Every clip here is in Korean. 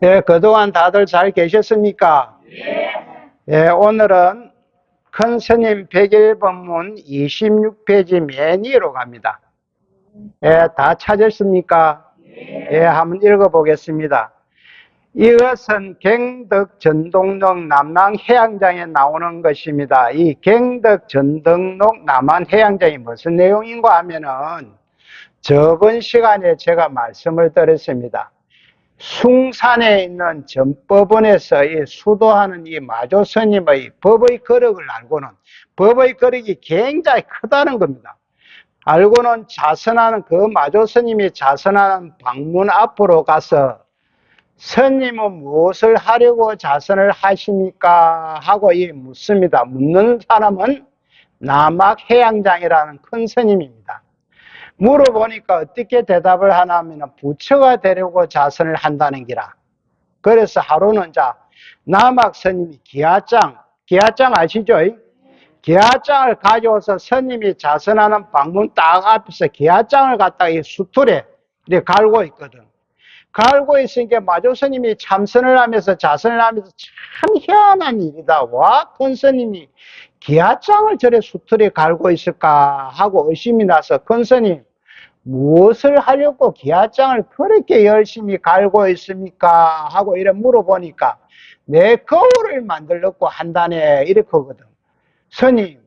예, 그동안 다들 잘 계셨습니까? 예, 오늘은 큰 스님 100일 법문 26페이지 맨 위로 갑니다. 예, 다 찾았습니까? 예, 한번 읽어보겠습니다. 이것은 경덕 전동록 남남 해양장에 나오는 것입니다. 이 경덕 전동록 남한 해양장이 무슨 내용인가 하면은 저번 시간에 제가 말씀을 드렸습니다. 숭산에 있는 전법원에서 이 수도하는 이 마조 스님의 법의 거력을 알고는 법의 거력이 굉장히 크다는 겁니다. 알고는 자선하는 그 마조 스님이 자선하는 방문 앞으로 가서 스님은 무엇을 하려고 자선을 하십니까? 하고 묻습니다. 묻는 사람은 남학해양장이라는 큰 스님입니다. 물어보니까 어떻게 대답을 하나 하면 부처가 되려고 자선을 한다는 기라. 그래서 하루는 남학 스님이 기아장 아시죠? 기아장을 가져와서 스님이 자선하는 방문 딱 앞에서 기아장을 갖다가 이 수틀에 이렇게 갈고 있거든. 갈고 있으니까 마조 스님이 참선을 하면서 자선을 하면서 참 희한한 일이다. 와, 큰 스님이 기아장을 저래 수틀에 갈고 있을까 하고 의심이 나서 큰 스님 무엇을 하려고 기아장을 그렇게 열심히 갈고 있습니까? 하고 이래 물어보니까 내 거울을 만들려고 한다네 이렇게 하거든. 스님,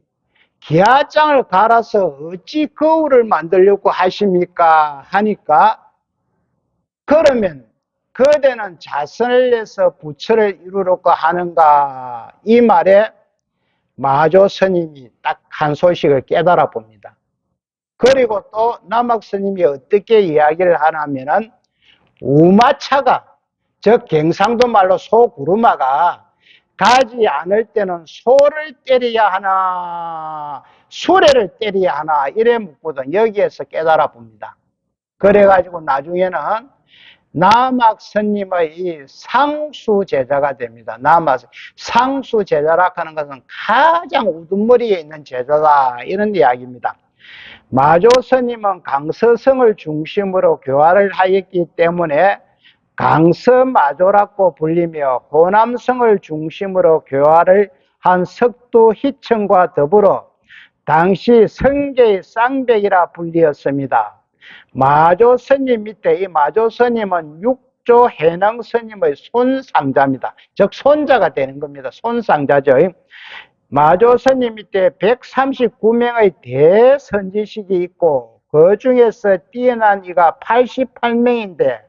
기아장을 갈아서 어찌 거울을 만들려고 하십니까? 하니까 그러면 그대는 자선을 내서 부처를 이루려고 하는가? 이 말에 마조 스님이 딱 한 소식을 깨달아 봅니다. 그리고 또 남학 스님이 어떻게 이야기를 하냐면은 우마차가 즉 경상도 말로 소구르마가 가지 않을 때는 소를 때려야 하나 수레를 때려야 하나 이래 묻거든. 여기에서 깨달아 봅니다. 그래가지고 나중에는 남학 스님의 이 상수 제자가 됩니다. 상수 제자라 하는 것은 가장 우두머리에 있는 제자다 이런 이야기입니다. 마조 스님은 강서성을 중심으로 교화를 하였기 때문에 강서마조라고 불리며 호남성을 중심으로 교화를 한 석도 희천과 더불어 당시 성계의 쌍백이라 불리었습니다. 마조 스님 밑에 이 마조 스님은 육조 해능 스님의 손상자입니다. 즉 손자가 되는 겁니다. 손상자죠. 마조 스님 밑에 139명의 대선지식이 있고 그 중에서 뛰어난 이가 88명인데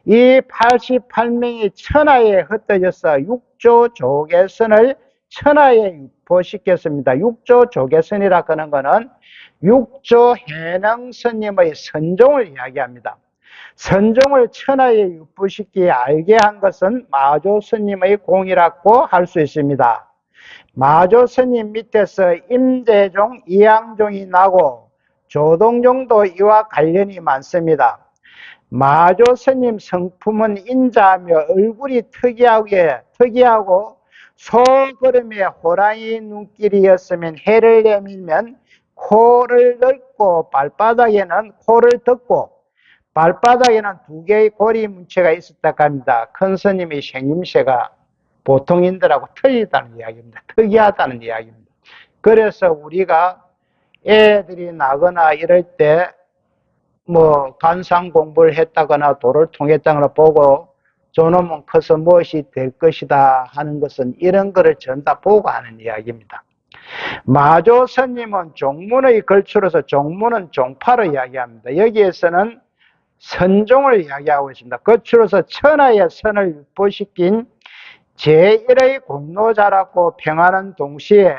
이 88명이 천하에 흩어져서 육조 조계선을 천하에 유포시켰습니다. 육조 조계선이라 하는 것은 육조 해능 스님의 선종을 이야기합니다. 선종을 천하에 유포시키게 알게 한 것은 마조 스님의 공이라고 할 수 있습니다. 마조 스님 밑에서 임대종, 이양종이 나고 조동종도 이와 관련이 많습니다. 마조 스님 성품은 인자하며 얼굴이 특이하고 소그름의 호랑이 눈길이었으면 해를 내밀면 코를 넓고 발바닥에는 코를 덮고 발바닥에는 두 개의 고리 문체가 있었다고 합니다. 큰 스님의 생김새가 보통인들하고 틀리다는 이야기입니다. 특이하다는 이야기입니다. 그래서 우리가 애들이 나거나 이럴 때 관상 공부를 했다거나 도를 통했다거나 보고 저놈은 커서 무엇이 될 것이다 하는 것은 이런 거를 전다 보고 하는 이야기입니다. 마조 스님은 종문의 걸추로서 종문은 종파를 이야기합니다. 여기에서는 선종을 이야기하고 있습니다. 걸추로서 천하의 선을 유포시킨 제1의 공로자라고 평하는 동시에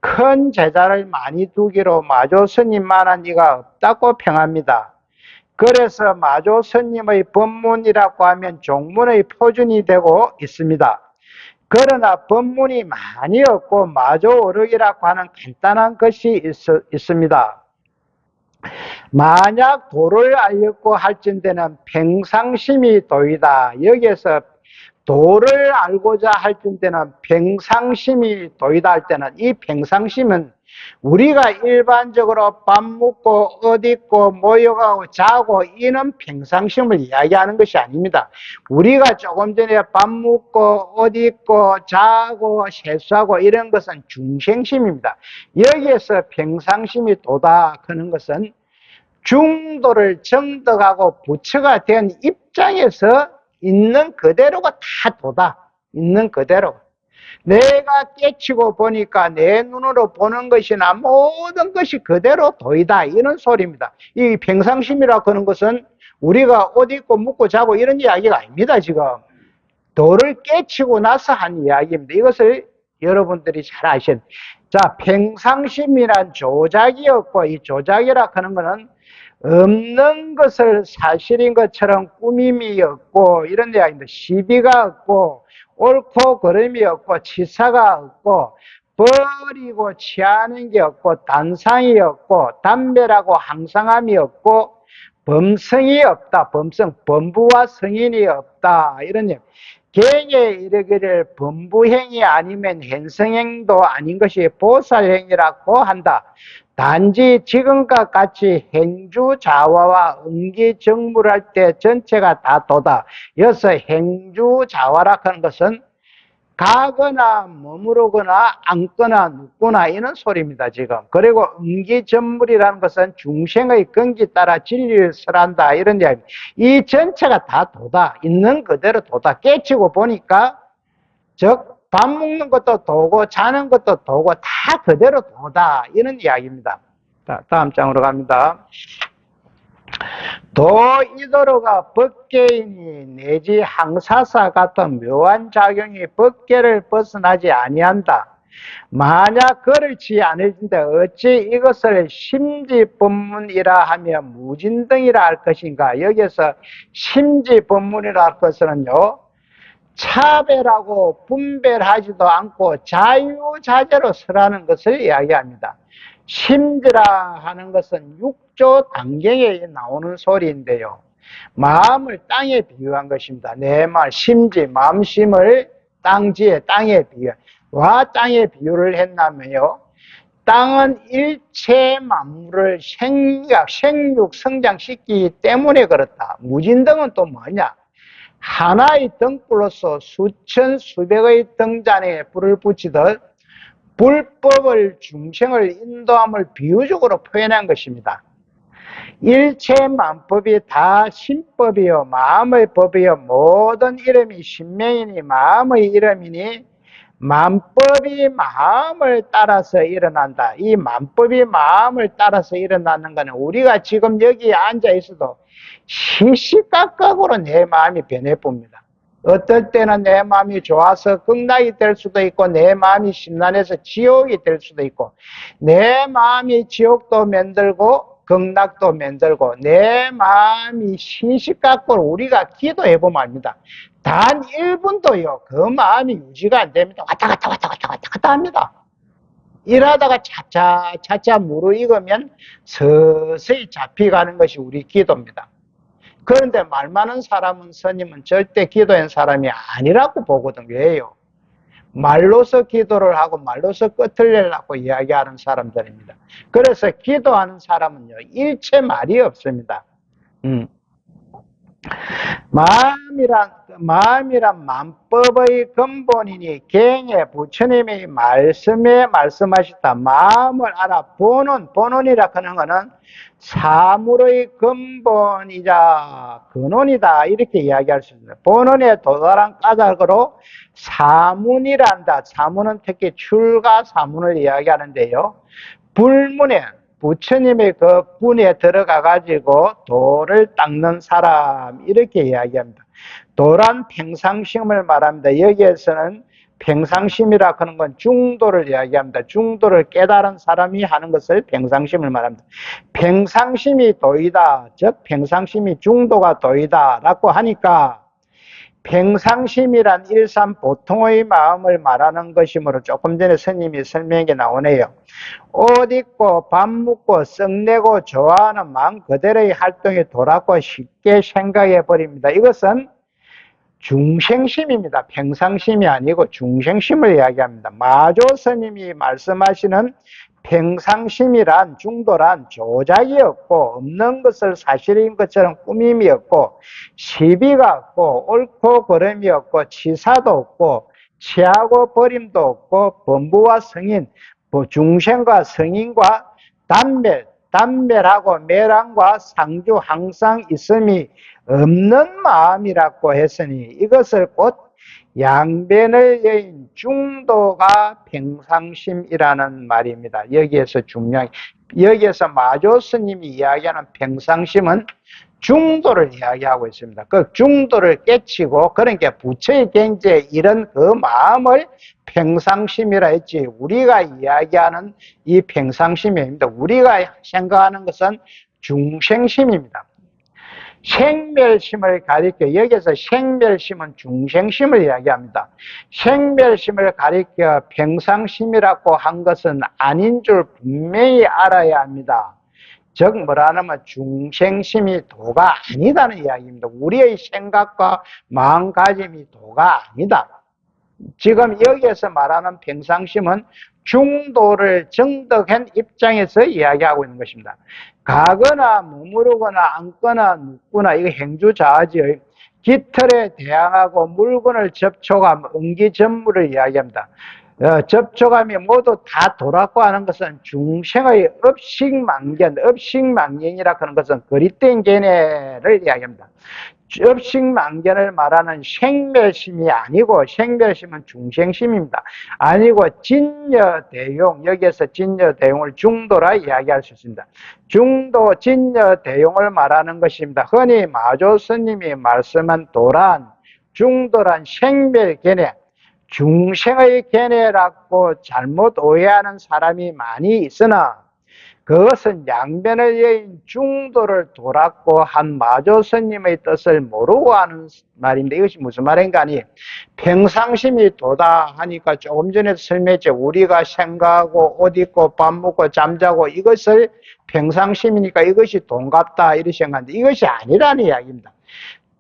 큰 제자를 많이 두기로 마조 스님만한 이가 없다고 평합니다. 그래서 마조 스님의 법문이라고 하면 종문의 표준이 되고 있습니다. 그러나 법문이 많이 없고 마조어록이라고 하는 간단한 것이 있습니다. 만약 도를 알려고 할진대는 평상심이 도이다. 여기에서 도를 알고자 할 때는 평상심이 도이다 할 때는 이 평상심은 우리가 일반적으로 밥 먹고 옷 입고 모여가고 자고 이는 평상심을 이야기하는 것이 아닙니다. 우리가 조금 전에 밥 먹고 옷 입고 자고 세수하고 이런 것은 중생심입니다. 여기에서 평상심이 도닥하는 것은 중도를 정덕하고 부처가 된 입장에서 있는 그대로가 다 도다. 있는 그대로. 내가 깨치고 보니까 내 눈으로 보는 것이나 모든 것이 그대로 도이다. 이런 소리입니다. 이 평상심이라고 하는 것은 우리가 옷 입고 묵고 자고 이런 이야기가 아닙니다. 지금 도를 깨치고 나서 한 이야기입니다. 이것을 여러분들이 잘 아셔야 돼요. 자, 평상심이란 조작이었고, 이 조작이라 하는 것은 없는 것을 사실인 것처럼 꾸밈이 없고 이런 이야기입니다. 시비가 없고 옳고 그름이 없고 치사가 없고 버리고 취하는 게 없고 단상이 없고 담배라고 항상함이 없고 범성이 없다. 범성, 범부와 성인이 없다. 이런 얘기. 경에 이르기를 범부행이 아니면 현성행도 아닌 것이 보살행이라고 한다. 단지 지금과 같이 행주자화와 응기정물할 때 전체가 다 도다. 여기서 행주자화라 하는 것은 가거나 머무르거나 앉거나 눕거나 이런 소리입니다. 지금. 그리고 응기전물이라는 것은 중생의根기 따라 진리를 설한다 이런 이야기입니다. 이 전체가 다 도다. 있는 그대로 도다. 깨치고 보니까 즉 밥 먹는 것도 도고 자는 것도 도고 다 그대로 도다 이런 이야기입니다. 자, 다음 장으로 갑니다. 도이도로가 법계이니 내지 항사사 같은 묘한 작용이 법계를 벗어나지 아니한다. 만약 그렇지 않을진데 어찌 이것을 심지법문이라 하며 무진등이라 할 것인가. 여기서 심지법문이라 할 것은요, 차별하고 분별하지도 않고 자유자재로 설하는 것을 이야기합니다. 심지라 하는 것은 육조 단경에 나오는 소리인데요. 마음을 땅에 비유한 것입니다. 내 말, 심지, 마음심을 땅지에, 땅에 비유. 와 땅에 비유를 했나면요. 땅은 일체 만물을 생육, 성장시키기 때문에 그렇다. 무진등은 또 뭐냐? 하나의 등불로서 수천, 수백의 등잔에 불을 붙이듯 불법을 중생을 인도함을 비유적으로 표현한 것입니다. 일체 만법이 다 신법이요 마음의 법이요 모든 이름이 신명이니 마음의 이름이니 만법이 마음을 따라서 일어난다. 이 만법이 마음을 따라서 일어나는 것은 우리가 지금 여기 앉아 있어도 시시각각으로 내 마음이 변해봅니다. 어떨 때는 내 마음이 좋아서 극락이 될 수도 있고 내 마음이 심란해서 지옥이 될 수도 있고 내 마음이 지옥도 만들고 극락도 만들고 내 마음이 시시각각 우리가 기도해보면 압니다. 단 1분도요 그 마음이 유지가 안 됩니다. 왔다 갔다 합니다. 일하다가 차차 무르익으면 서서히 잡혀가는 것이 우리 기도입니다. 그런데 말 많은 사람은 스님은 절대 기도한 사람이 아니라고 보거든요. 왜요? 말로서 기도를 하고 말로서 끝을 내려고 이야기하는 사람들입니다. 그래서 기도하는 사람은요, 일체 말이 없습니다. 마음이란 만법의 근본이니 경에 부처님이 말씀에 말씀하셨다. 마음을 본원이라 하는 것은 사물의 근본이자 근원이다 이렇게 이야기할 수 있습니다. 본원에 도달한 까닭으로 사문이란다. 사문은 특히 출가 사문을 이야기하는데요. 불문에 부처님의 그 분에 들어가 가지고 도를 닦는 사람 이렇게 이야기합니다. 도란 평상심을 말합니다. 여기에서는 평상심이라 하는 건 중도를 이야기합니다. 중도를 깨달은 사람이 하는 것을 평상심을 말합니다. 평상심이 도이다, 즉 평상심이 중도가 도이다 라고 하니까 평상심이란 일산 보통의 마음을 말하는 것이므로 조금 전에 스님이 설명이 나오네요. 옷 입고 밥 먹고 썩내고 좋아하는 마음 그대로의 활동이 돌았고 쉽게 생각해 버립니다. 이것은 중생심입니다. 평상심이 아니고 중생심을 이야기합니다. 마조 스님이 말씀하시는 평상심이란 중도란 조작이 없고 없는 것을 사실인 것처럼 꾸밈이 없고 시비가 없고 옳고 그름이 없고 치사도 없고 취하고 버림도 없고 범부와 성인, 중생과 성인과 단멸하고 매랑과 상주 항상 있음이 없는 마음이라고 했으니 이것을 곧 양변을 여인 중도가 평상심이라는 말입니다. 여기에서 마조 스님이 이야기하는 평상심은 중도를 이야기하고 있습니다. 그 중도를 깨치고 그러니까 부처의 경지에 이런 그 마음을 평상심이라 했지, 우리가 이야기하는 이 평상심입니다. 우리가 생각하는 것은 중생심입니다. 생멸심을 가리켜, 여기서 생멸심은 중생심을 이야기합니다. 생멸심을 가리켜 평상심이라고 한 것은 아닌 줄 분명히 알아야 합니다. 즉 뭐라냐면 중생심이 도가 아니다는 이야기입니다. 우리의 생각과 마음가짐이 도가 아니다. 지금 여기에서 말하는 평상심은 중도를 정득한 입장에서 이야기하고 있는 것입니다. 가거나 머무르거나 앉거나 눕거나 이거 행주자지의 깃털에 대항하고 물건을 접촉하면 응기전무를 이야기합니다. 접촉함이 모두 다 돌았고 하는 것은 중생의 업식망견이라 하는 것은 거릿된 견해를 이야기합니다. 업식망견을 말하는 생멸심이 아니고, 생멸심은 중생심입니다. 아니고 진여대용, 여기에서 진여대용을 중도라 이야기할 수 있습니다. 중도, 진여대용을 말하는 것입니다. 흔히 마조 스님이 말씀한 도란, 중도란 생멸견해, 중생의 견해라고 잘못 오해하는 사람이 많이 있으나 그것은 양변을 여인 중도를 돌았고 한 마조 스님의 뜻을 모르고 하는 말인데, 이것이 무슨 말인가 하니, 평상심이 도다 하니까 조금 전에 설명했죠. 우리가 생각하고 옷 입고 밥 먹고 잠자고 이것을 평상심이니까 이것이 돈 같다 이렇게 생각하는데 이것이 아니라는 이야기입니다.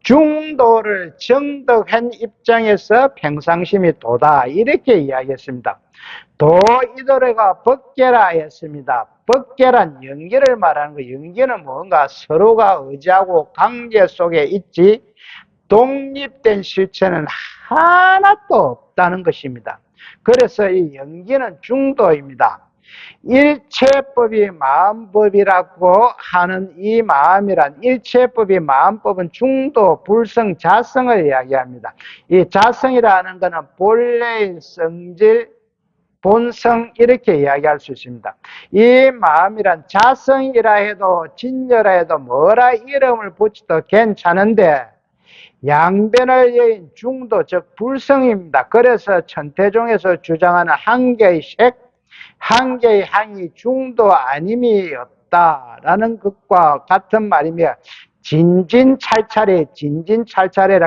중도를 정득한 입장에서 평상심이 도다 이렇게 이야기했습니다. 도이도래가 법계라 했습니다. 법계란 연계를 말하는 거예요. 연계는 뭔가 서로가 의지하고 관계 속에 있지 독립된 실체는 하나도 없다는 것입니다. 그래서 이 연계는 중도입니다. 일체법이 마음법이라고 하는 이 마음이란, 일체법이 마음법은 중도, 불성, 자성을 이야기합니다. 이 자성이라는 것은 본래의 성질, 본성 이렇게 이야기할 수 있습니다. 이 마음이란 자성이라 해도 진여라 해도 뭐라 이름을 붙여도 괜찮은데 양변을 여인 중도, 즉 불성입니다. 그래서 천태종에서 주장하는 한 개의 색, 한 개의 향이 중도 아님이 없다라는 것과 같은 말이며, 진진찰찰이라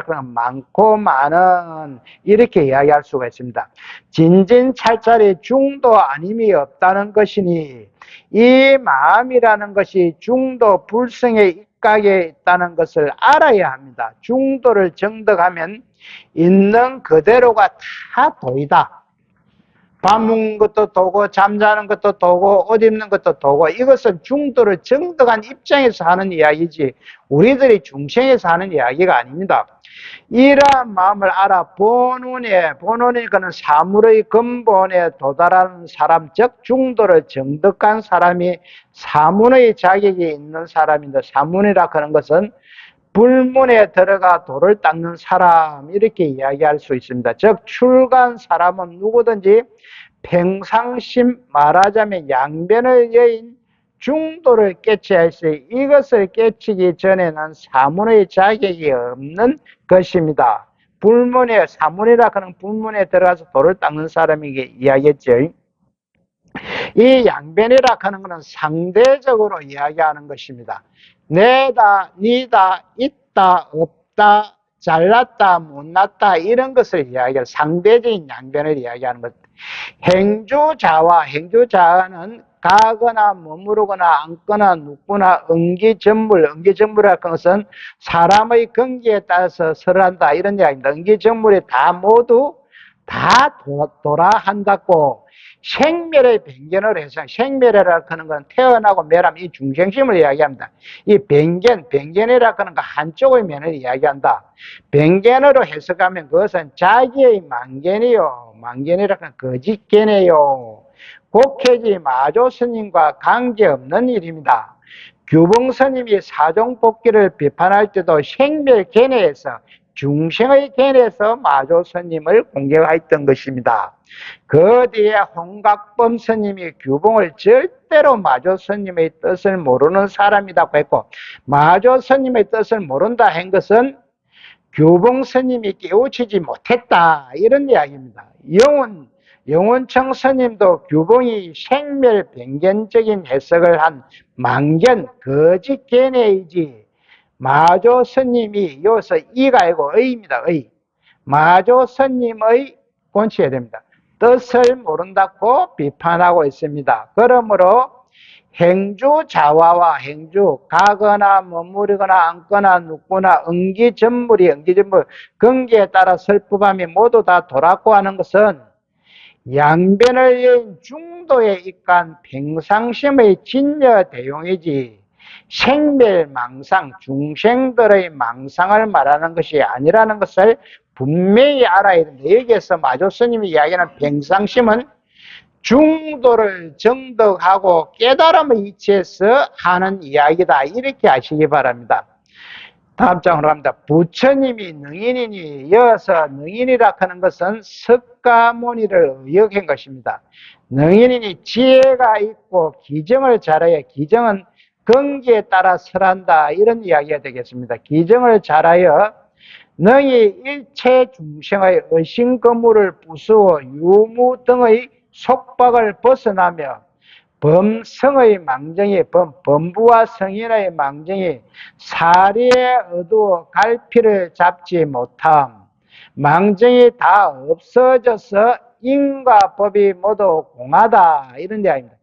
그러면 많고 많은 이렇게 이야기할 수가 있습니다. 진진찰찰이 중도 아님이 없다는 것이니 이 마음이라는 것이 중도 불성의 입각에 있다는 것을 알아야 합니다. 중도를 정득하면 있는 그대로가 다 도이다. 밥 먹는 것도 도고 잠자는 것도 도고 옷 입는 것도 도고, 이것은 중도를 정득한 입장에서 하는 이야기지 우리들이 중생에서 하는 이야기가 아닙니다. 이러한 마음을 알아 본원이니까는 사물의 근본에 도달하는 사람, 즉 중도를 정득한 사람이 사문의 자격이 있는 사람인데, 사문이라 하는 것은 불문에 들어가 돌을 닦는 사람 이렇게 이야기할 수 있습니다. 즉 출가한 사람은 누구든지 평상심, 말하자면 양변을 여인 중도를 깨쳐야 했어요. 이것을 깨치기 전에는 사문의 자격이 없는 것입니다. 사문이라 하는 불문에 들어가서 돌을 닦는 사람에게 이야기했죠. 이 양변이라 하는 것은 상대적으로 이야기하는 것입니다. 내다, 니다, 있다, 없다, 잘났다, 못났다 이런 것을 이야기할 상대적인 양변을 이야기하는 것. 행주자는 가거나 머무르거나 앉거나 눕거나 응기전물이라는 것은 사람의 근기에 따라서 설한다 이런 이야기입니다. 응기전물이 다 모두 다 돌아한다고, 생멸의 변견으로 해서 생멸이라고 하는 건 태어나고 멸함 이 중생심을 이야기합니다. 이 변견이라고 하는 건 한쪽의 면을 이야기한다. 변견으로 해석하면 그것은 자기의 망견이요. 망견이라고 하는 거짓견이에요. 곡해지 마조 스님과 관계없는 일입니다. 규봉 스님이 사종법기를 비판할 때도 생멸 견해에서 중생의 견해에서 마조 스님을 공격했던 것입니다. 그 뒤에 홍각범 스님이 규봉을 절대로 마조 스님의 뜻을 모르는 사람이라고 했고, 마조 스님의 뜻을 모른다 한 것은 규봉 스님이 깨우치지 못했다 이런 이야기입니다. 영원청 스님도 규봉이 생멸 변견적인 해석을 한 망견 거짓 견해이지 마조 스님이 여기서 이가 아니고 의입니다. 의. 마조 스님의 본치해야 됩니다. 뜻을 모른다고 비판하고 있습니다. 그러므로 행주 자화와 행주 가거나 머무르거나 앉거나 눕거나 응기전물이 경계에 따라 설법함이 모두 다 돌았고 하는 것은 양변을 여인 중도에 입간 평상심의 진여 대용이지 생멸망상 중생들의 망상을 말하는 것이 아니라는 것을 분명히 알아야 됩니다. 여기에서 마조 스님이 이야기하는 평상심은 중도를 정덕하고 깨달음의 이치에서 하는 이야기다 이렇게 아시기 바랍니다. 다음 장으로 갑니다. 부처님이 능인이니 여기서 능인이라 하는 것은 석가모니를 의역한 것입니다. 능인이니 지혜가 있고 기정을 잘하여 기정은 경기에 따라 설한다 이런 이야기가 되겠습니다. 기정을 잘하여 너희 일체 중생의 의심거물을 부수어 유무 등의 속박을 벗어나며 범성의 망정이 범부와 성인의 망정이 사리에 어두워 갈피를 잡지 못함 망정이 다 없어져서 인과 법이 모두 공하다 이런 이야기입니다.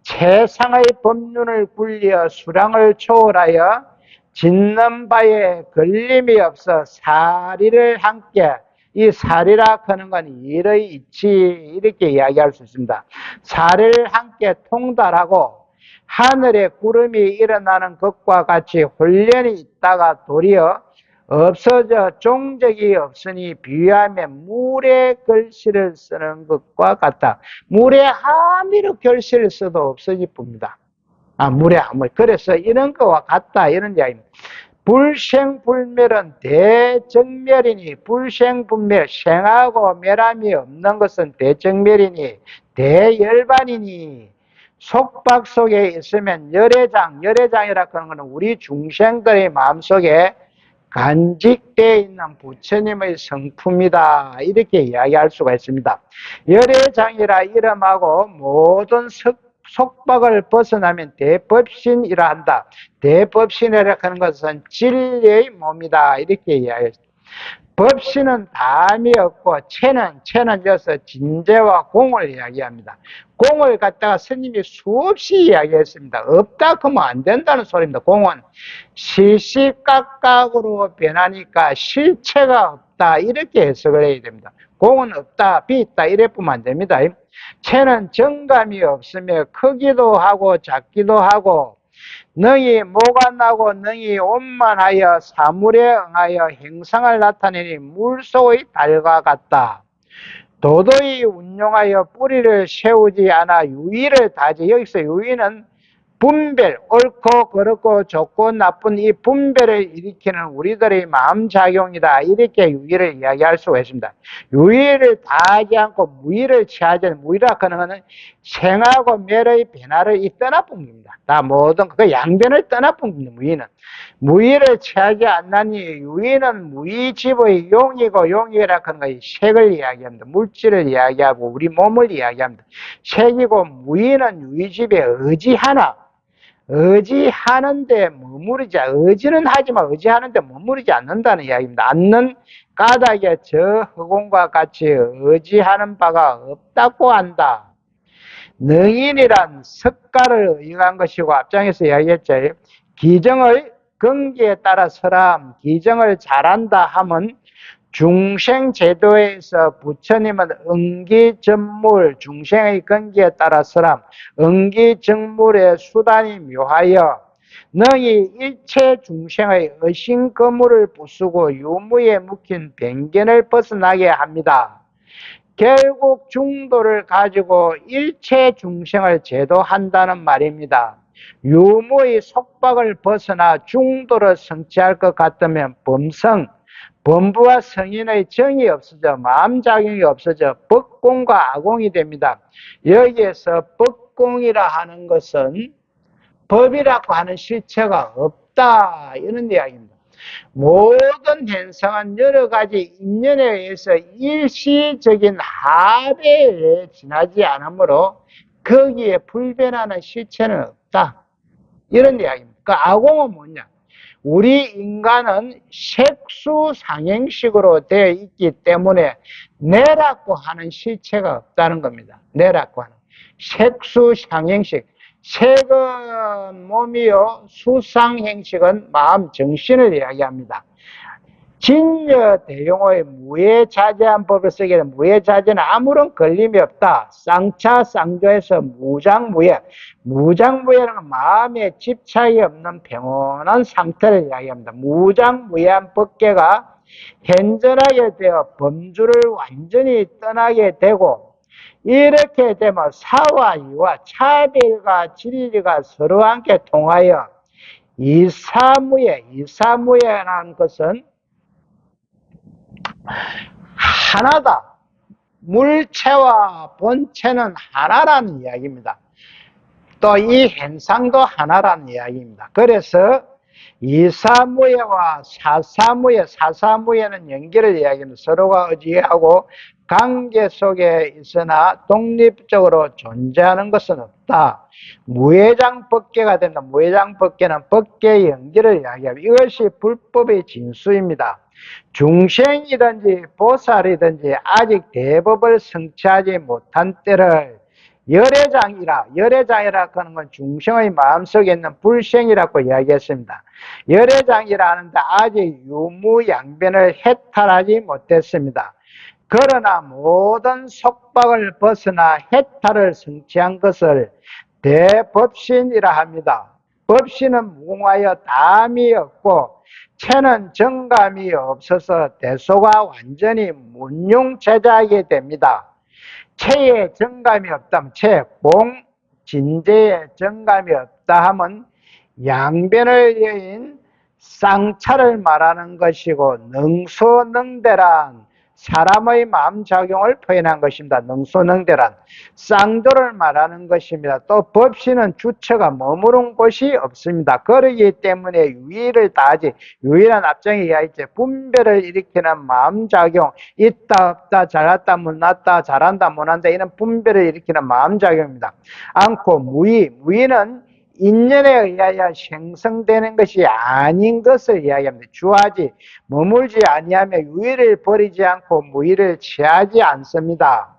최상의 법륜을 굴려 수량을 초월하여 짓는 바에 걸림이 없어 사리를 함께 이 사리라 하는 건 일의 이치 이렇게 이야기할 수 있습니다. 사리를 함께 통달하고 하늘에 구름이 일어나는 것과 같이 훈련이 있다가 도리어 없어져 종적이 없으니 비유하면 물에 글씨를 쓰는 것과 같다. 물에 아무리 글씨를 써도 없어질 뿐입니다. 물에 아무리. 그래서 이런 것과 같다 이런 이야기입니다. 불생불멸은 대정멸이니 불생불멸 생하고 멸함이 없는 것은 대정멸이니 대열반이니 속박 속에 있으면 열애장이라고 하는 것은 우리 중생들의 마음속에 간직되어 있는 부처님의 성품이다 이렇게 이야기할 수가 있습니다. 열애장이라 이름하고 모든 속박을 벗어나면 대법신이라 한다. 대법신이라고 하는 것은 진리의 몸이다 이렇게 이야기했습니다. 법신은 담이 없고 체는 여기서 진재와 공을 이야기합니다. 공을 갖다가 스님이 수없이 이야기했습니다. 없다 그러면 안 된다는 소리입니다. 공은 시시각각으로 변하니까 실체가 없다 이렇게 해석을 해야 됩니다. 공은 없다 비있다 이래 보면 안 됩니다. 체는 정감이 없으며 크기도 하고 작기도 하고 능히 모가 나고 능히 온만하여 사물에 응하여 행상을 나타내니 물속의 달과 같다. 도도히 운용하여 뿌리를 세우지 않아 유의를 다지. 여기서 유의는 분별, 옳고 그렇고 좋고 나쁜 이 분별을 일으키는 우리들의 마음작용이다 이렇게 유의를 이야기할 수가 있습니다. 유의를 다하지 않고 무의를 취하지 않는 무의라 하는 것은 생하고 멸의 변화를 떠나본 겁니다. 다 모든 그 양변을 떠나본 겁니다. 무의를 취하지 않나니 유의는 무의집의 용이고 용이라 하는 것이 색을 이야기합니다. 물질을 이야기하고 우리 몸을 이야기합니다. 색이고 무의는 유의집에 의지하는데 머무르지 의지는 하지만 의지하는데 머무르지 않는다는 이야기입니다. 않는 까닭에 저 허공과 같이 의지하는 바가 없다고 한다. 능인이란 석가를 의역한 것이고 앞장에서 이야기했죠. 기정을 경기에 따라 설함 기정을 잘한다 함은 중생제도에서 부처님은 응기전물, 중생의根기에 따라서라 응기정물의 수단이 묘하여 너희 일체 중생의 의심거물을 부수고 유무에 묵힌 변견을 벗어나게 합니다. 결국 중도를 가지고 일체 중생을 제도한다는 말입니다. 유무의 속박을 벗어나 중도를 성취할 것 같으면 범부와 성인의 정이 없어져 마음작용이 없어져 법공과 아공이 됩니다. 여기에서 법공이라 하는 것은 법이라고 하는 실체가 없다 이런 이야기입니다. 모든 현상은 여러 가지 인연에 의해서 일시적인 합에 지나지 않으므로 거기에 불변하는 실체는 없다 이런 이야기입니다. 그 아공은 뭐냐? 우리 인간은 색수상행식으로 되어 있기 때문에 내라고 하는 실체가 없다는 겁니다. 내라고 하는 색수상행식. 색은 몸이요, 수상행식은 마음, 정신을 이야기합니다. 진여대용의 무예자제한 법을 쓰게 되면 무예자제는 아무런 걸림이 없다. 쌍차쌍조에서 무장무예. 무장무예는 마음에 집착이 없는 평온한 상태를 이야기합니다. 무장무예한 법계가 현전하게 되어 범주를 완전히 떠나게 되고 이렇게 되면 사와 이와 차별과 진리가 서로 함께 통하여 이사무예라는 것은 하나다. 물체와 본체는 하나라는 이야기입니다. 또 이 현상도 하나라는 이야기입니다. 그래서 이사무예와 사사무예는 연결을 이야기합니다. 서로가 의지하고 관계 속에 있으나 독립적으로 존재하는 것은 없다. 무해장법계가 된다. 무해장법계는 법계의 연결을 이야기합니다. 이것이 불법의 진수입니다. 중생이든지 보살이든지 아직 대법을 성취하지 못한 때를 열애장이라고 하는 건 중생의 마음속에 있는 불생이라고 이야기했습니다. 열애장이라 하는데 아직 유무양변을 해탈하지 못했습니다. 그러나 모든 속박을 벗어나 해탈을 성취한 것을 대법신이라 합니다. 법신은 무궁하여 담이 없고 체는 정감이 없어서 대소가 완전히 문용체자하게 됩니다. 체에 정감이 없다면 진제에 정감이 없다 하면 양변을 여인 쌍차를 말하는 것이고 능수능대란 사람의 마음작용을 표현한 것입니다. 능수능대란 쌍조를 말하는 것입니다. 또 법신은 주체가 머무른 곳이 없습니다. 그러기 때문에 유의를 다하지 유의란 앞장에 이하있지 분별을 일으키는 마음작용 있다 없다 잘났다 못났다 잘한다 못한다 이런 분별을 일으키는 마음작용입니다. 않고 무의는 인연에 의하여 생성되는 것이 아닌 것을 이야기합니다. 주하지 머물지 아니하며 유의를 버리지 않고 무의를 취하지 않습니다.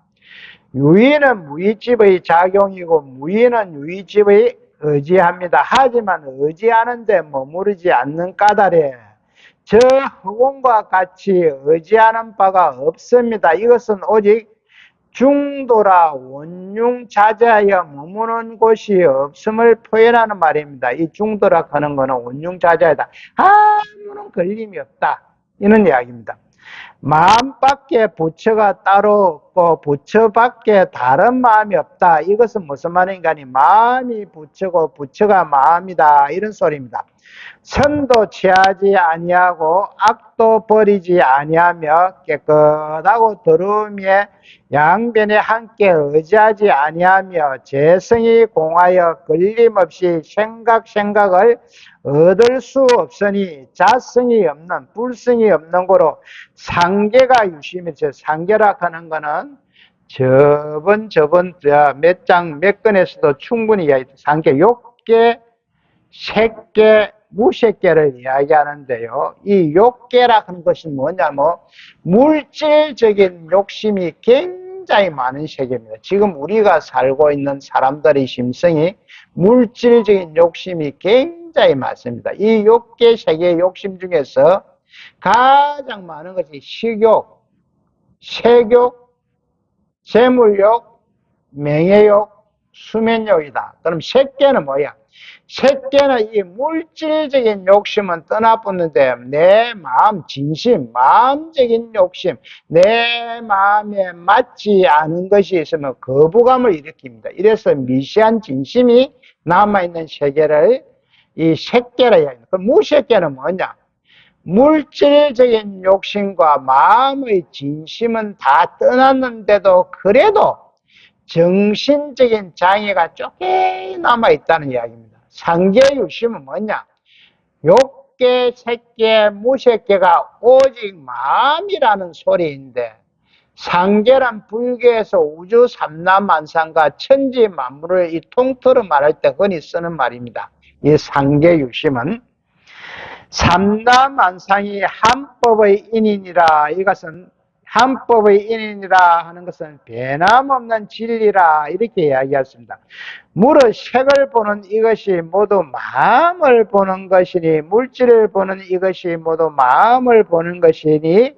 유의는 무의집의 작용이고 무의는 유의집의 의지합니다. 하지만 의지하는데 머무르지 않는 까닭에 저 허공과 같이 의지하는 바가 없습니다. 이것은 오직 중도라 원융자제하여 머무는 곳이 없음을 표현하는 말입니다. 이 중도라 하는 것은 원융자제하다. 아무런 걸림이 없다. 이런 이야기입니다. 마음밖에 부처가 따로 없고 부처밖에 다른 마음이 없다. 이것은 무슨 말인가 하니 마음이 부처고 부처가 마음이다. 이런 소리입니다. 선도 취하지 아니하고 악도 버리지 아니하며 깨끗하고 더러움에 양변에 함께 의지하지 아니하며 재성이 공하여 걸림없이 생각을 얻을 수 없으니 자성이 없는 불성이 없는 거로 상계가 유심해서 상계라 하는 거는 저번 몇 건에서도 충분히 상계 욕계 색계 무색계를 이야기하는데요. 이 욕계라 하는 것이 뭐냐면 물질적인 욕심이 굉장히 많은 세계입니다. 지금 우리가 살고 있는 사람들의 심성이 물질적인 욕심이 굉장히 많습니다. 이 욕계 세계의 욕심 중에서 가장 많은 것이 식욕, 색욕, 재물욕, 명예욕, 수면욕이다. 그럼 색계는 뭐야? 색계는 이 물질적인 욕심은 떠나붙는데 내 마음, 진심, 마음적인 욕심, 내 마음에 맞지 않은 것이 있으면 거부감을 일으킵니다. 이래서 미시한 진심이 남아있는 세계를 이 색계라 이야기합니다. 그럼 무색계는 뭐냐? 물질적인 욕심과 마음의 진심은 다 떠났는데도 그래도 정신적인 장애가 조금 남아있다는 이야기입니다. 상계유심은 뭐냐? 욕계, 색계, 무색계가 오직 마음이라는 소리인데 상계란 불교에서 우주 삼라만상과 천지 만물을 이 통틀어 말할 때 흔히 쓰는 말입니다. 이 상계유심은 삼라만상이 한법의 인이니라. 이것은 한법의 인이니라 하는 것은 변함없는 진리라 이렇게 이야기했습니다. 무릇 색을 보는 이것이 모두 마음을 보는 것이니 물질을 보는 이것이 모두 마음을 보는 것이니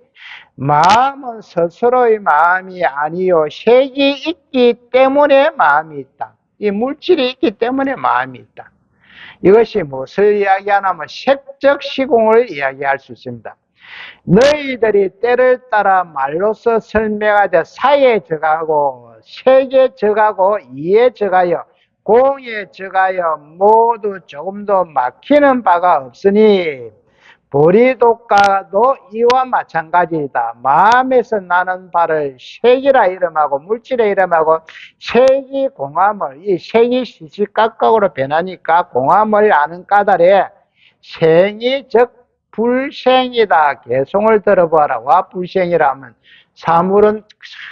마음은 스스로의 마음이 아니요 색이 있기 때문에 마음이 있다. 이 물질이 있기 때문에 마음이 있다. 이것이 무엇을 이야기하냐면 색적 시공을 이야기할 수 있습니다. 너희들이 때를 따라 말로서 설명하되 사에 적하고 색에 적하고 이에 적하여 공에 적하여 모두 조금도 막히는 바가 없으니 보리독가도 이와 마찬가지이다. 마음에서 나는 바를 색이라 이름하고 물질의 이름하고 색이 공함을, 이 색이 시시각각으로 변하니까 공함을 아는 까닭에 생이 즉 불생이다. 개송을 들어보아라. 와 불생이라면 사물은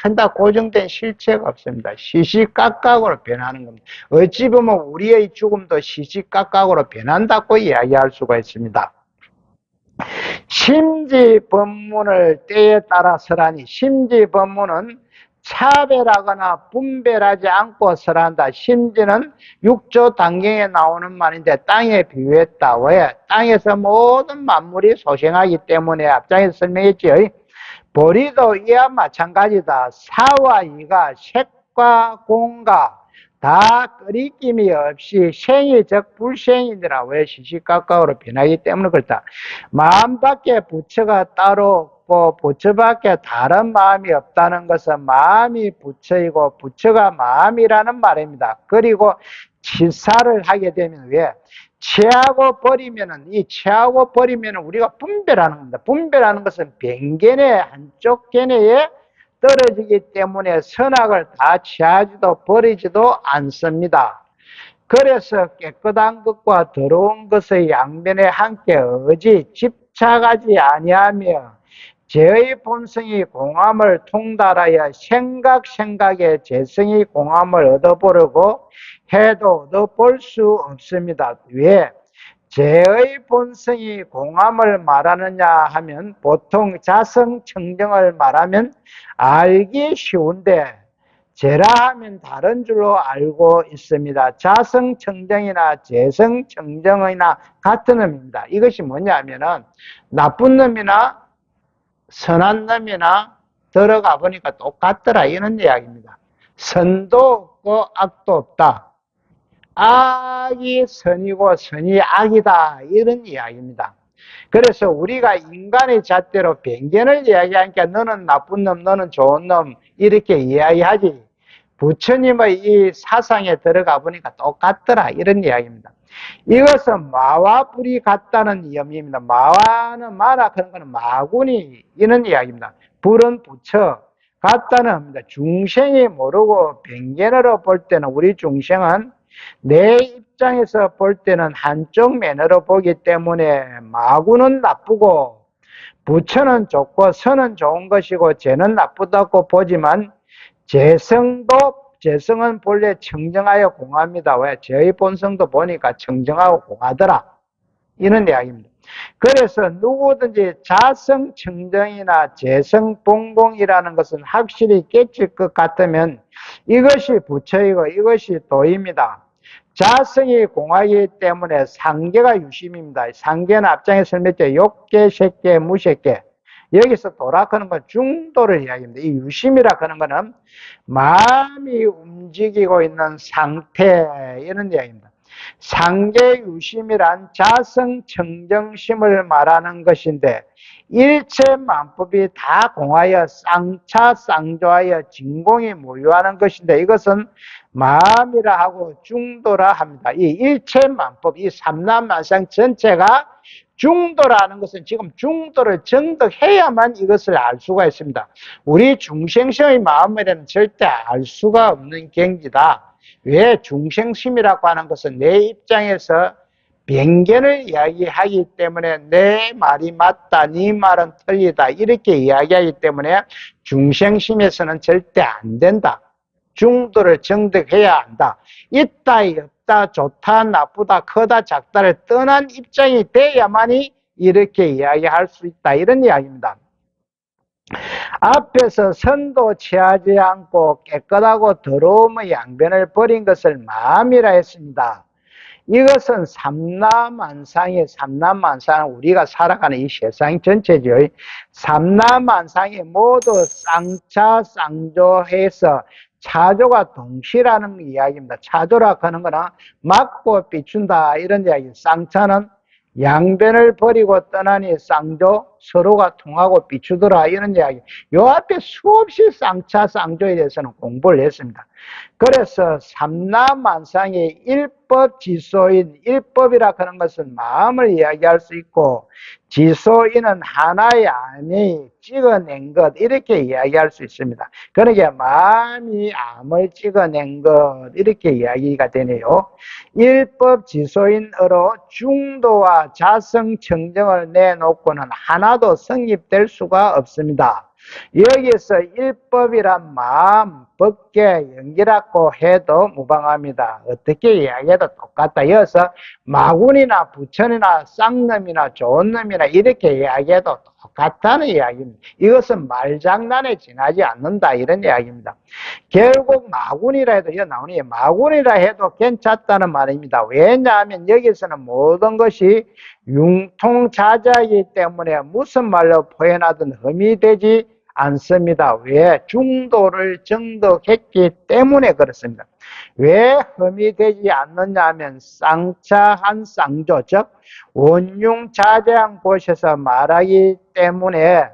한다 고정된 실체가 없습니다. 시시각각으로 변하는 겁니다. 어찌 보면 우리의 죽음도 시시각각으로 변한다고 이야기할 수가 있습니다. 심지법문을 때에 따라 설하니, 심지법문은 차별하거나 분별하지 않고 설한다. 심지는 육조 단경에 나오는 말인데 땅에 비유했다. 왜? 땅에서 모든 만물이 소생하기 때문에 앞장에서 설명했지요. 보리도 이와 마찬가지다. 사와 이가 색과 공과 다 끄리낌이 없이 생이 즉 불생이니라. 왜? 시시각각으로 변하기 때문에 그렇다. 마음밖에 부처가 따로 없고 부처밖에 다른 마음이 없다는 것은 마음이 부처이고 부처가 마음이라는 말입니다. 그리고 치사를 하게 되면 왜? 취하고 버리면은, 이 취하고 버리면은 우리가 분별하는 겁니다. 분별하는 것은 변견의 한쪽 견해에 떨어지기 때문에 선악을 다 취하지도 버리지도 않습니다. 그래서 깨끗한 것과 더러운 것의 양면에 함께 어지 집착하지 아니하며 죄의 본성이 공함을 통달하여 생각의 재성이 공함을 얻어보려고 해도 얻어볼 수 없습니다. 왜? 죄의 본성이 공함을 말하느냐 하면 보통 자성청정을 말하면 알기 쉬운데 죄라 하면 다른 줄로 알고 있습니다. 자성청정이나 재성청정이나 같은 의미입니다. 이것이 뭐냐 하면은 나쁜 놈이나 선한 놈이나 들어가 보니까 똑같더라 이런 이야기입니다. 선도 없고 악도 없다. 악이 선이고 선이 악이다 이런 이야기입니다. 그래서 우리가 인간의 잣대로 편견을 이야기하니까 너는 나쁜 놈, 너는 좋은 놈 이렇게 이야기하지, 부처님의 이 사상에 들어가 보니까 똑같더라 이런 이야기입니다. 이것은 마와 불이 같다는 의미입니다. 마와는 마라 그런 거는 마구니 이런 이야기입니다. 불은 부처 같다는 의미입니다. 중생이 모르고 편견으로 볼 때는 우리 중생은 내 입장에서 볼 때는 한쪽 면으로 보기 때문에 마구는 나쁘고 부처는 좋고 선은 좋은 것이고 죄는 나쁘다고 보지만 재성은 본래 청정하여 공합니다. 왜? 죄의 본성도 보니까 청정하고 공하더라 이런 이야기입니다. 그래서 누구든지 자성청정이나 재성봉공이라는 것은 확실히 깨칠 것 같으면 이것이 부처이고 이것이 도입니다. 자성이 공하기 때문에 상계가 유심입니다. 상계는 앞장에 설명했죠. 욕계, 색계, 무색계. 여기서 도락하는 건 중도를 이야기합니다. 이 유심이라 하는 거는 마음이 움직이고 있는 상태, 이런 이야기입니다. 상계 유심이란 자성 청정심을 말하는 것인데, 일체 만법이 다 공하여 쌍차 쌍조하여 진공이 모유하는 것인데, 이것은 마음이라 하고 중도라 합니다. 이 일체 만법, 이 삼남만상 전체가 중도라는 것은 지금 중도를 정득해야만 이것을 알 수가 있습니다. 우리 중생심의 마음에는 절대 알 수가 없는 경지다. 왜? 중생심이라고 하는 것은 내 입장에서 변견을 이야기하기 때문에 내 말이 맞다, 네 말은 틀리다 이렇게 이야기하기 때문에 중생심에서는 절대 안 된다. 중도를 정득해야 한다. 있다, 없다, 좋다, 나쁘다, 크다, 작다를 떠난 입장이 돼야만이 이렇게 이야기할 수 있다. 이런 이야기입니다. 앞에서 선도 취하지 않고 깨끗하고 더러움의 양변을 버린 것을 마음이라 했습니다. 이것은 삼라만상의 삼라만상은 우리가 살아가는 이 세상 전체죠. 삼라만상이 모두 쌍차 쌍조해서 차조가 동시라는 이야기입니다. 차조라 하는 거는 막고 비춘다 이런 이야기. 쌍차는 양변을 버리고 떠나니 쌍조 서로가 통하고 비추더라 이런 이야기. 요 앞에 수없이 쌍차 쌍조에 대해서는 공부를 했습니다. 그래서 삼라만상의 일법 지소인, 일법이라 하는 것은 마음을 이야기할 수 있고, 지소인은 하나의 안이 찍어낸 것 이렇게 이야기할 수 있습니다. 그러니까 마음이 암을 찍어낸 것 이렇게 이야기가 되네요. 일법 지소인으로 중도와 자성 청정을 내놓고는 하나도 성립될 수가 없습니다. 여기서 일법이란 마음, 법계, 연기라고 해도 무방합니다. 어떻게 이야기해도 똑같다. 여기서 마군이나 부천이나 쌍놈이나 좋은 놈이나 이렇게 이야기해도 똑같다는 이야기입니다. 이것은 말장난에 지나지 않는다 이런 이야기입니다. 결국 마군이라 해도 여기 나오니 마군이라 해도 괜찮다는 말입니다. 왜냐하면 여기서는 모든 것이 융통자자이기 때문에 무슨 말로 표현하든 흠이 되지 않습니다. 왜? 중도를 정득했기 때문에 그렇습니다. 왜 흠이 되지 않느냐 하면 쌍차한 쌍조, 즉 원융자재한 곳에서 말하기 때문에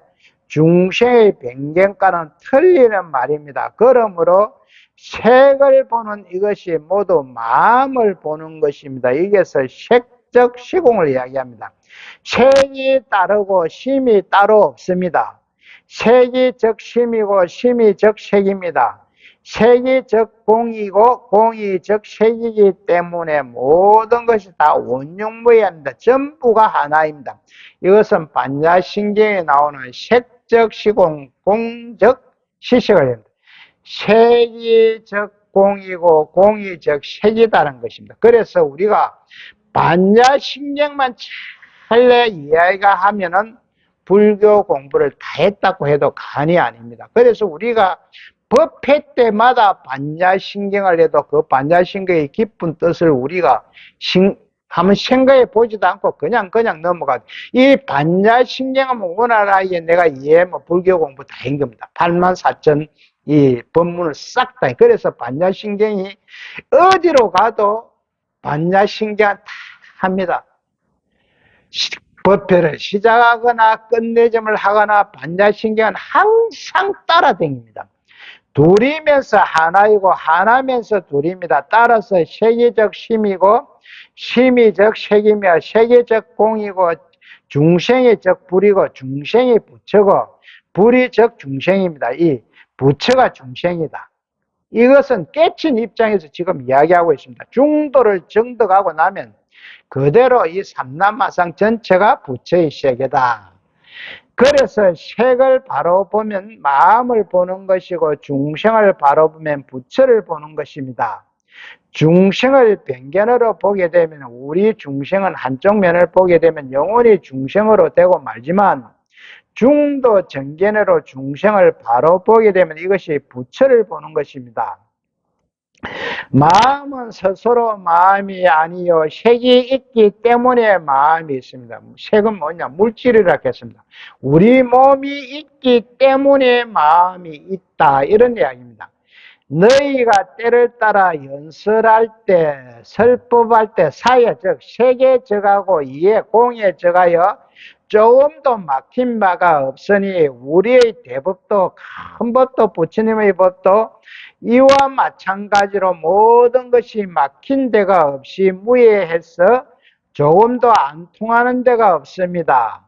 중생의 변경과는 틀리는 말입니다. 그러므로 색을 보는 이것이 모두 마음을 보는 것입니다. 여기서 색적 시공을 이야기합니다. 색이 따르고 심이 따로 없습니다. 색이 즉 심이고 심이 즉 색입니다. 색이 즉 공이고 공이 즉 색이기 때문에 모든 것이 다 원흉무예입니다. 전부가 하나입니다. 이것은 반야신경에 나오는 색적 시공, 공적 시식을 합니다. 색이 즉 공이고 공이 즉 색이다는 것입니다. 그래서 우리가 반야신경만 찰래 이야기가 하면은 불교 공부를 다 했다고 해도 간이 아닙니다. 그래서 우리가 법회 때마다 반야신경을 해도 그 반야신경의 깊은 뜻을 우리가 한번 생각해 보지도 않고 그냥 넘어가죠. 이 반야신경하면 원활하게 내가 이해하면 불교 공부 다 한 겁니다. 84,000 이 법문을 싹 다. 그래서 반야신경이 어디로 가도 반야신경 다 합니다. 법회를 시작하거나 끝내점을 하거나 반야신경은 항상 따라다닙니다. 둘이면서 하나이고 하나면서 둘입니다. 따라서 세계적 심이고 심이적 색이며 세계적 공이고 중생이적 불이고 중생이 부처고 불이 적 중생입니다. 이 부처가 중생이다. 이것은 깨친 입장에서 지금 이야기하고 있습니다. 중도를 정득하고 나면 그대로 이 삼남마상 전체가 부처의 세계다. 그래서 색을 바로 보면 마음을 보는 것이고 중생을 바로 보면 부처를 보는 것입니다. 중생을 변견으로 보게 되면 우리 중생은 한쪽 면을 보게 되면 영원히 중생으로 되고 말지만 중도 정견으로 중생을 바로 보게 되면 이것이 부처를 보는 것입니다. 마음은 스스로 마음이 아니요 색이 있기 때문에 마음이 있습니다. 색은 뭐냐? 물질이라 했습니다. 우리 몸이 있기 때문에 마음이 있다, 이런 이야기입니다. 너희가 때를 따라 연설할 때, 설법할 때 사회, 즉 색에 적하고 이에 공에 적하여 조금도 막힌 바가 없으니 우리의 대법도 큰 법도 부처님의 법도 이와 마찬가지로 모든 것이 막힌 데가 없이 무해해서 조금도 안 통하는 데가 없습니다.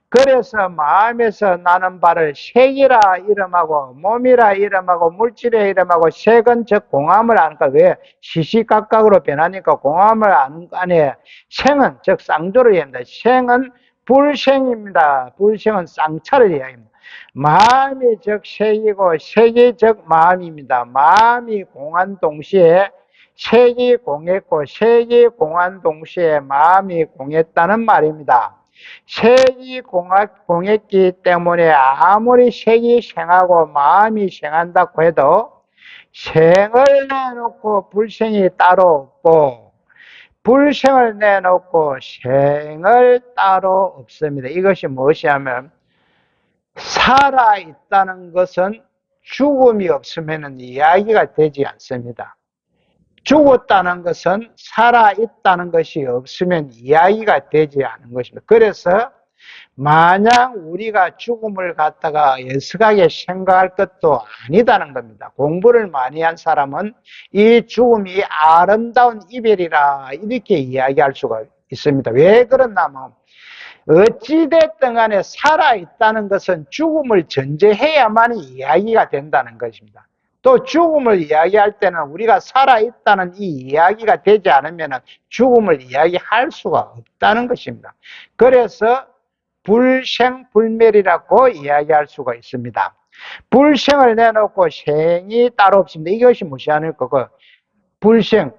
그래서 마음에서 나는 바를 색이라 이름하고 몸이라 이름하고 물질이라 이름하고 색은 즉 공함을 아니까 왜 시시각각으로 변하니까 공함을 아는 거 아니에요. 생은 즉 쌍조를 이야기합니다. 생은 불생입니다. 불생은 쌍차를 이야기합니다. 마음이 즉 색이고 색이 즉 마음입니다. 마음이 공한 동시에 색이 공했고 색이 공한 동시에 마음이 공했다는 말입니다. 색이 공했기 때문에 아무리 색이 생하고 마음이 생한다고 해도 생을 내놓고 불생이 따로 없고 불생을 내놓고 생을 따로 없습니다. 이것이 무엇이냐면 살아있다는 것은 죽음이 없으면 이야기가 되지 않습니다. 죽었다는 것은 살아있다는 것이 없으면 이야기가 되지 않은 것입니다. 그래서 마냥 우리가 죽음을 갖다가 예스하게 생각할 것도 아니다는 겁니다. 공부를 많이 한 사람은 이 죽음이 아름다운 이별이라 이렇게 이야기할 수가 있습니다. 왜 그러냐면 어찌됐든 간에 살아있다는 것은 죽음을 전제해야만 이야기가 된다는 것입니다. 또 죽음을 이야기할 때는 우리가 살아있다는 이 이야기가 되지 않으면 죽음을 이야기할 수가 없다는 것입니다. 그래서 불생불멸이라고 이야기할 수가 있습니다. 불생을 내놓고 생이 따로 없습니다. 이것이 무시하는 거고, 불생,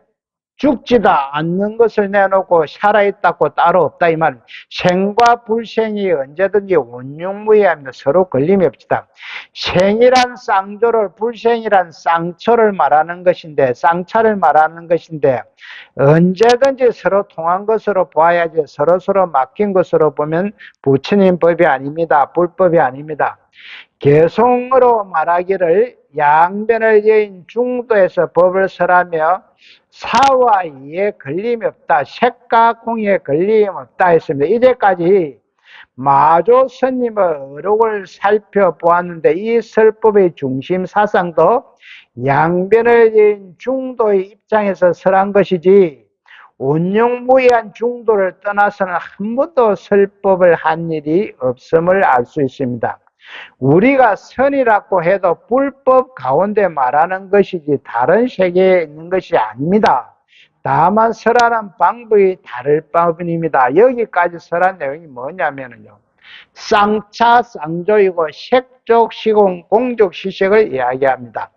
죽지도 않는 것을 내놓고 살아있다고 따로 없다 이 말입니다. 생과 불생이 언제든지 원흉무이합니다. 서로 걸림이 없다. 생이란 쌍조를, 불생이란 쌍초를 말하는 것인데, 쌍차를 말하는 것인데 언제든지 서로 통한 것으로 보아야지 서로서로 막힌 것으로 보면 부처님 법이 아닙니다. 불법이 아닙니다. 개송으로 말하기를 양변을 여인 중도에서 법을 설하며 사와 이에 걸림이 없다. 색과 공에 걸림이 없다 했습니다. 이제까지 마조 스님의 어록을 살펴보았는데 이 설법의 중심 사상도 양변을 여인 중도의 입장에서 설한 것이지 운용무이한 중도를 떠나서는 한 번도 설법을 한 일이 없음을 알 수 있습니다. 우리가 선이라고 해도 불법 가운데 말하는 것이지 다른 세계에 있는 것이 아닙니다. 다만 설하는 방법이 다를 뿐입니다. 여기까지 설한 내용이 뭐냐면요, 쌍차 쌍조이고 색족 시공 공족 시색을 이야기합니다.